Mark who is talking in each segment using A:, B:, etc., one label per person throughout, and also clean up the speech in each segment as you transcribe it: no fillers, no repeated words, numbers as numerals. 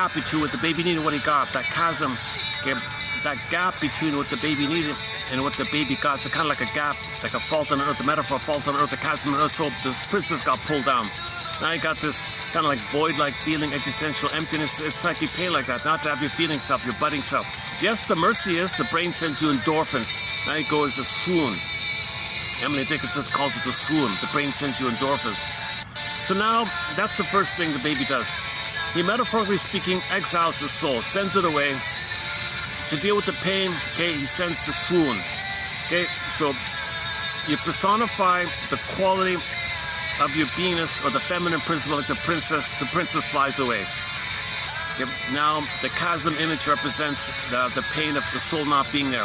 A: gap between what the baby needed and what he got, that chasm, okay, that gap between what the baby needed and what the baby got. So kind of like a gap, like a fault on earth, the metaphor of fault on earth, a chasm on earth. So this princess got pulled down. Now you got this kind of like void-like feeling, existential emptiness. It's psychic pain like that, not to have your feeling self, your budding self. Yes, the mercy is the brain sends you endorphins. Now you go as a swoon. Emily Dickinson calls it the swoon. The brain sends you endorphins. So now that's the first thing the baby does. He, metaphorically speaking, exiles his soul, sends it away. To deal with the pain, okay, he sends the swoon. Okay, so you personify the quality of your beingness or the feminine principle, like the princess flies away. Okay, now the chasm image represents the pain of the soul not being there.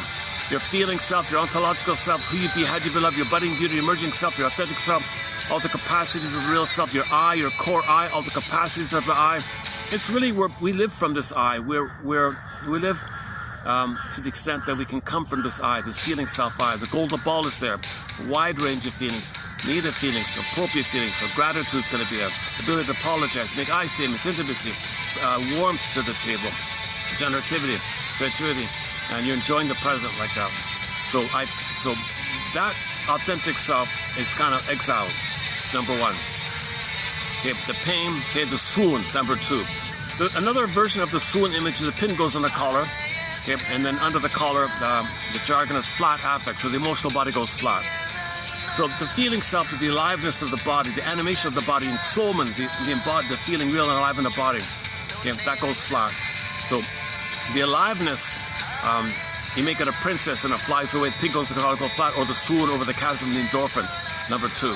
A: Your feeling self, your ontological self, who you be, how you love, your budding beauty, your emerging self, your authentic self, all the capacities of the real self, your I, your core I, all the capacities of the I. It's really where we live from this I. We live to the extent that we can come from this I, this feeling self-I. The golden ball is there. A wide range of feelings, needed feelings, appropriate feelings. So gratitude is going to be there. Ability to apologize, make I statements, intimacy, warmth to the table, generativity, creativity, and you're enjoying the present like that. So that authentic self is kind of exiled. It's number one. Okay, the pain, okay, the swoon, number two. Another version of the swoon image is a pin goes on the collar. Okay, and then under the collar, the jargon is flat affect, so the emotional body goes flat. So the feeling self is the aliveness of the body, the animation of the body, ensoulment, the feeling real and alive in the body. Okay, that goes flat. So the aliveness, you make it a princess and it flies away. The pin goes to the collar, go flat, or the swoon over the chasm, the endorphins. Number two.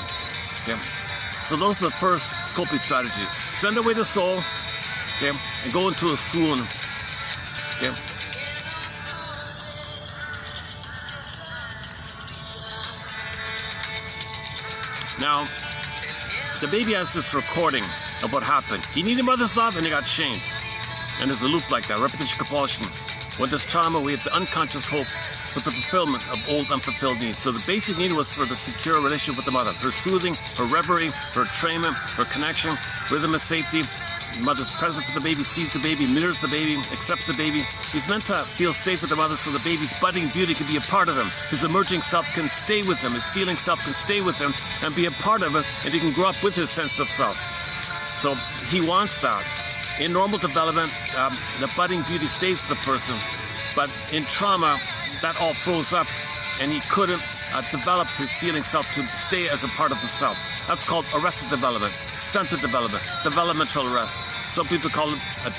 A: Okay, so those are the first coping strategies. Send away the soul, okay, and go into a swoon. Okay. Now, the baby has this recording of what happened. He needed mother's love and he got shamed. And there's a loop like that, repetition, compulsion. When there's trauma, we have the unconscious hope for the fulfillment of old unfulfilled needs. So the basic need was for the secure relationship with the mother. Her soothing, her reverie, her entrainment, her connection, rhythm of safety. The mother's present for the baby, sees the baby, mirrors the baby, accepts the baby. He's meant to feel safe with the mother so the baby's budding beauty can be a part of him. His emerging self can stay with him. His feeling self can stay with him and be a part of it, and he can grow up with his sense of self. So he wants that. In normal development, the budding beauty stays with the person, but in trauma, that all froze up, and he couldn't develop his feeling self to stay as a part of himself. That's called arrested development, stunted development, developmental arrest. Some people call it a